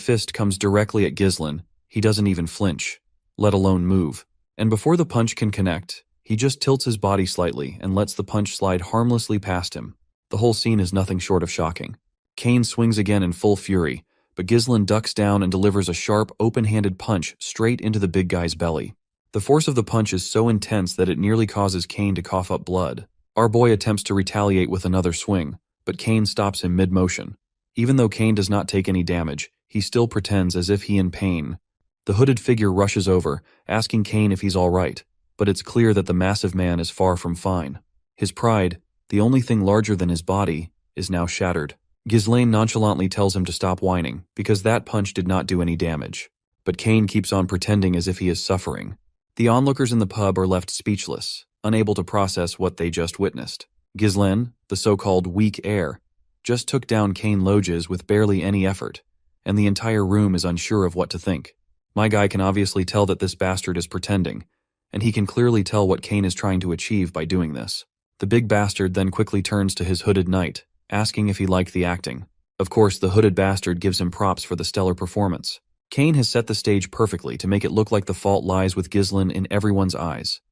fist comes directly at Ghislain, he doesn't even flinch, let alone move. And before the punch can connect, he just tilts his body slightly and lets the punch slide harmlessly past him. The whole scene is nothing short of shocking. Kane swings again in full fury, but Ghislain ducks down and delivers a sharp, open-handed punch straight into the big guy's belly. The force of the punch is so intense that it nearly causes Kane to cough up blood. Our boy attempts to retaliate with another swing, but Kane stops him mid-motion. Even though Kane does not take any damage, he still pretends as if he in pain. The hooded figure rushes over, asking Kane if he's all right, but it's clear that the massive man is far from fine. His pride, the only thing larger than his body, is now shattered. Ghislain nonchalantly tells him to stop whining, because that punch did not do any damage. But Kane keeps on pretending as if he is suffering. The onlookers in the pub are left speechless, unable to process what they just witnessed. Ghislain, the so-called weak heir, just took down Kane Loges with barely any effort, and the entire room is unsure of what to think. My guy can obviously tell that this bastard is pretending, and he can clearly tell what Kane is trying to achieve by doing this. The big bastard then quickly turns to his hooded knight, asking if he liked the acting. Of course, the hooded bastard gives him props for the stellar performance. Kane has set the stage perfectly to make it look like the fault lies with Ghislain in everyone's eyes.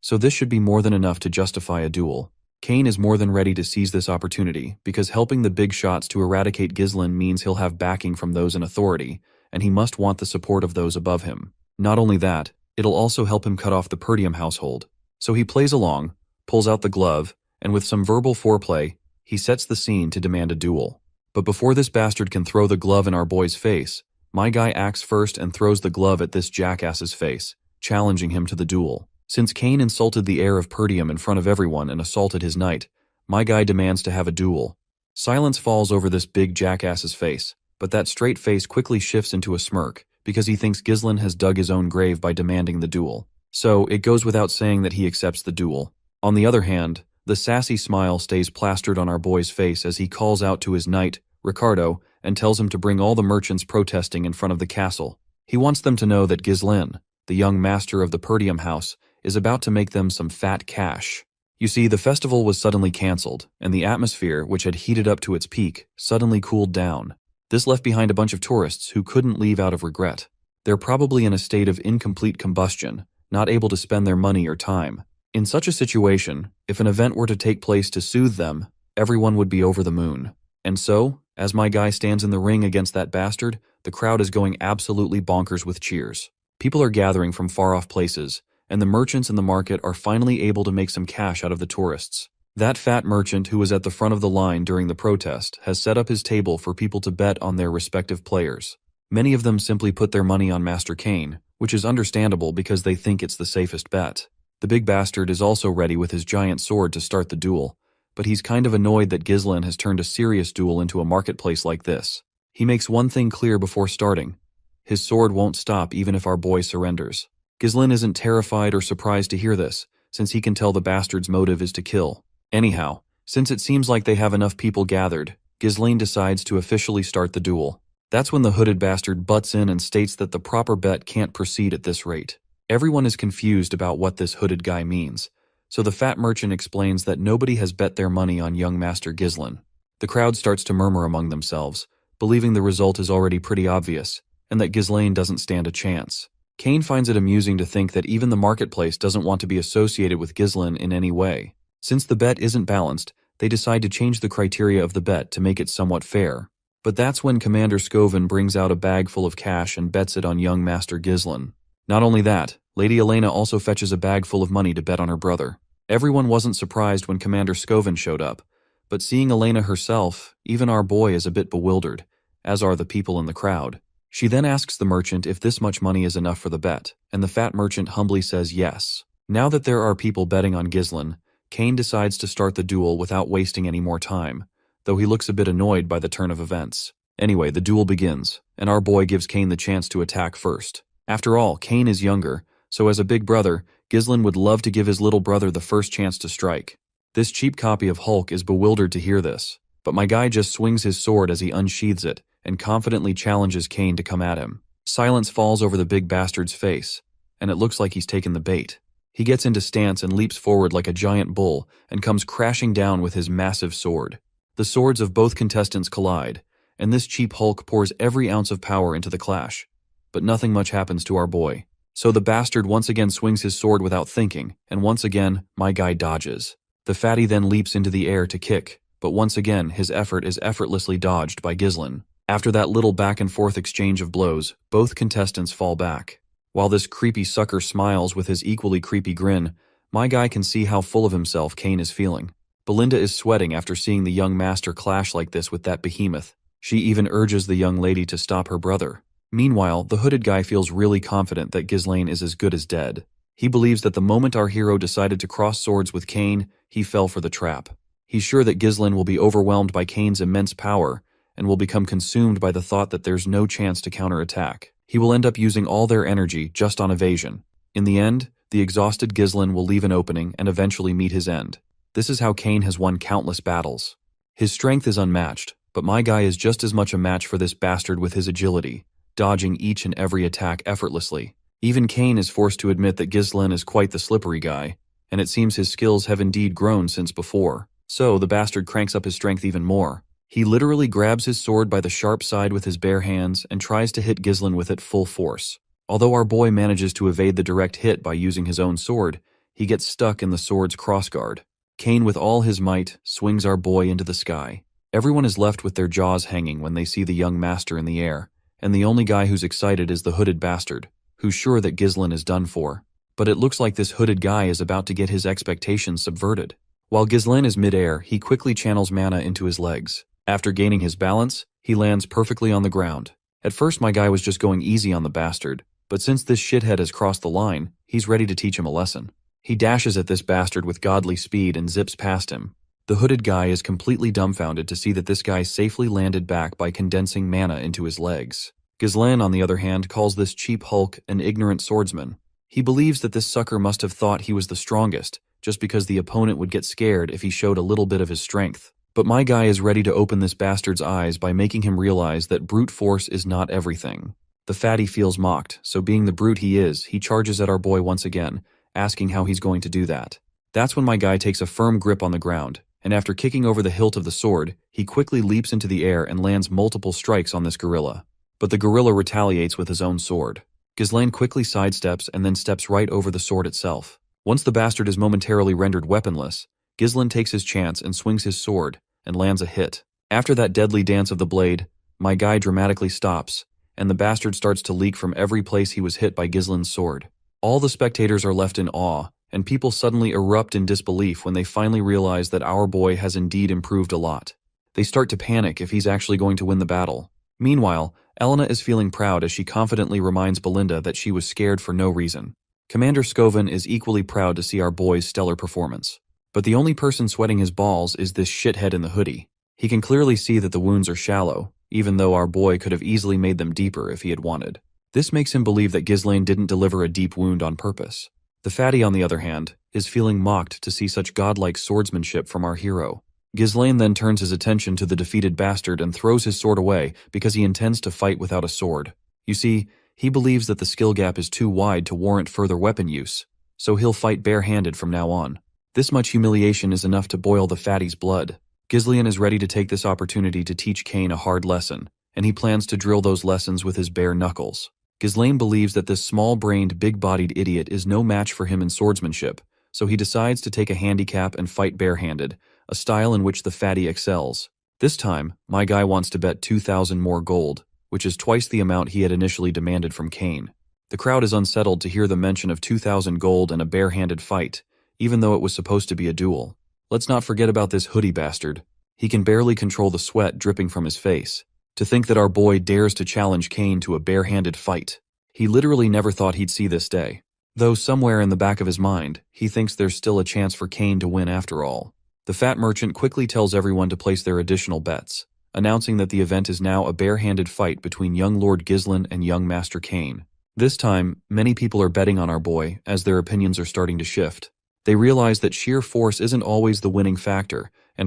So this should be more than enough to justify a duel. Kane is more than ready to seize this opportunity, because helping the big shots to eradicate Ghislain means he'll have backing from those in authority, and he must want the support of those above him. Not only that, it'll also help him cut off the Perdium household. So he plays along, pulls out the glove, and with some verbal foreplay, he sets the scene to demand a duel. But before this bastard can throw the glove in our boy's face, my guy acts first and throws the glove at this jackass's face, challenging him to the duel. Since Kane insulted the heir of Perdium in front of everyone and assaulted his knight, my guy demands to have a duel. Silence falls over this big jackass's face, but that straight face quickly shifts into a smirk, because he thinks Ghislain has dug his own grave by demanding the duel. So, it goes without saying that he accepts the duel. On the other hand, the sassy smile stays plastered on our boy's face as he calls out to his knight, Ricardo, and tells him to bring all the merchants protesting in front of the castle. He wants them to know that Ghislain, the young master of the Perdium house, is about to make them some fat cash. You see, the festival was suddenly cancelled, and the atmosphere, which had heated up to its peak, suddenly cooled down. This left behind a bunch of tourists who couldn't leave out of regret. They're probably in a state of incomplete combustion, not able to spend their money or time. In such a situation, if an event were to take place to soothe them, everyone would be over the moon. And so, as my guy stands in the ring against that bastard, the crowd is going absolutely bonkers with cheers. People are gathering from far-off places, and the merchants in the market are finally able to make some cash out of the tourists. That fat merchant who was at the front of the line during the protest has set up his table for people to bet on their respective players. Many of them simply put their money on Master Kane, which is understandable because they think it's the safest bet. The big bastard is also ready with his giant sword to start the duel, but he's kind of annoyed that Ghislain has turned a serious duel into a marketplace like this. He makes one thing clear before starting. His sword won't stop even if our boy surrenders. Ghislain isn't terrified or surprised to hear this, since he can tell the bastard's motive is to kill. Anyhow, since it seems like they have enough people gathered, Ghislain decides to officially start the duel. That's when the hooded bastard butts in and states that the proper bet can't proceed at this rate. Everyone is confused about what this hooded guy means, so the fat merchant explains that nobody has bet their money on young Master Ghislain. The crowd starts to murmur among themselves, believing the result is already pretty obvious, and that Ghislain doesn't stand a chance. Kane finds it amusing to think that even the marketplace doesn't want to be associated with Ghislain in any way. Since the bet isn't balanced, they decide to change the criteria of the bet to make it somewhat fair. But that's when Commander Scoven brings out a bag full of cash and bets it on young Master Ghislain. Not only that, Lady Elena also fetches a bag full of money to bet on her brother. Everyone wasn't surprised when Commander Scoven showed up, but seeing Elena herself, even our boy is a bit bewildered, as are the people in the crowd. She then asks the merchant if this much money is enough for the bet, and the fat merchant humbly says yes. Now that there are people betting on Ghislain, Kane decides to start the duel without wasting any more time, though he looks a bit annoyed by the turn of events. Anyway, the duel begins, and our boy gives Kane the chance to attack first. After all, Kane is younger, so as a big brother, Ghislain would love to give his little brother the first chance to strike. This cheap copy of Hulk is bewildered to hear this, but my guy just swings his sword as he unsheathes it, and confidently challenges Kane to come at him. Silence falls over the big bastard's face, and it looks like he's taken the bait. He gets into stance and leaps forward like a giant bull and comes crashing down with his massive sword. The swords of both contestants collide, and this cheap Hulk pours every ounce of power into the clash. But nothing much happens to our boy. So the bastard once again swings his sword without thinking, and once again, my guy dodges. The fatty then leaps into the air to kick, but once again his effort is effortlessly dodged by Ghislain. After that little back and forth exchange of blows, both contestants fall back. While this creepy sucker smiles with his equally creepy grin, my guy can see how full of himself Kane is feeling. Belinda is sweating after seeing the young master clash like this with that behemoth. She even urges the young lady to stop her brother. Meanwhile, the hooded guy feels really confident that Ghislain is as good as dead. He believes that the moment our hero decided to cross swords with Kane, he fell for the trap. He's sure that Ghislain will be overwhelmed by Kane's immense power and will become consumed by the thought that there's no chance to counterattack. He will end up using all their energy just on evasion. In the end, the exhausted Ghislain will leave an opening and eventually meet his end. This is how Kane has won countless battles. His strength is unmatched, but my guy is just as much a match for this bastard with his agility, dodging each and every attack effortlessly. Even Kane is forced to admit that Ghislain is quite the slippery guy, and it seems his skills have indeed grown since before. So the bastard cranks up his strength even more. He literally grabs his sword by the sharp side with his bare hands and tries to hit Ghislain with it full force. Although our boy manages to evade the direct hit by using his own sword, he gets stuck in the sword's crossguard. Kane with all his might swings our boy into the sky. Everyone is left with their jaws hanging when they see the young master in the air, and the only guy who's excited is the hooded bastard, who's sure that Ghislain is done for. But it looks like this hooded guy is about to get his expectations subverted. While Ghislain is mid-air, he quickly channels mana into his legs. After gaining his balance, he lands perfectly on the ground. At first my guy was just going easy on the bastard, but since this shithead has crossed the line, he's ready to teach him a lesson. He dashes at this bastard with godly speed and zips past him. The hooded guy is completely dumbfounded to see that this guy safely landed back by condensing mana into his legs. Ghislain, on the other hand, calls this cheap Hulk an ignorant swordsman. He believes that this sucker must have thought he was the strongest, just because the opponent would get scared if he showed a little bit of his strength. But my guy is ready to open this bastard's eyes by making him realize that brute force is not everything. The fatty feels mocked, so being the brute he is, he charges at our boy once again, asking how he's going to do that. That's when my guy takes a firm grip on the ground, and after kicking over the hilt of the sword, he quickly leaps into the air and lands multiple strikes on this gorilla. But the gorilla retaliates with his own sword. Ghislain quickly sidesteps and then steps right over the sword itself. Once the bastard is momentarily rendered weaponless, Ghislain takes his chance and swings his sword, and lands a hit. After that deadly dance of the blade, my guy dramatically stops, and the bastard starts to leak from every place he was hit by Ghislain's sword. All the spectators are left in awe, and people suddenly erupt in disbelief when they finally realize that our boy has indeed improved a lot. They start to panic if he's actually going to win the battle. Meanwhile, Elena is feeling proud as she confidently reminds Belinda that she was scared for no reason. Commander Scoven is equally proud to see our boy's stellar performance. But the only person sweating his balls is this shithead in the hoodie. He can clearly see that the wounds are shallow, even though our boy could have easily made them deeper if he had wanted. This makes him believe that Ghislain didn't deliver a deep wound on purpose. The fatty, on the other hand, is feeling mocked to see such godlike swordsmanship from our hero. Ghislain then turns his attention to the defeated bastard and throws his sword away because he intends to fight without a sword. You see, he believes that the skill gap is too wide to warrant further weapon use, so he'll fight barehanded from now on. This much humiliation is enough to boil the fatty's blood. Ghislain is ready to take this opportunity to teach Kane a hard lesson, and he plans to drill those lessons with his bare knuckles. Ghislain believes that this small-brained, big-bodied idiot is no match for him in swordsmanship, so he decides to take a handicap and fight barehanded, a style in which the fatty excels. This time, my guy wants to bet 2,000 more gold, which is twice the amount he had initially demanded from Kane. The crowd is unsettled to hear the mention of 2,000 gold and a barehanded fight, even though it was supposed to be a duel. Let's not forget about this hoodie bastard. He can barely control the sweat dripping from his face. To think that our boy dares to challenge Kane to a barehanded fight. He literally never thought he'd see this day. Though somewhere in the back of his mind, he thinks there's still a chance for Kane to win after all. The fat merchant quickly tells everyone to place their additional bets, announcing that the event is now a barehanded fight between young Lord Ghislain and young Master Kane. This time, many people are betting on our boy as their opinions are starting to shift. They realize that sheer force isn't always the winning factor,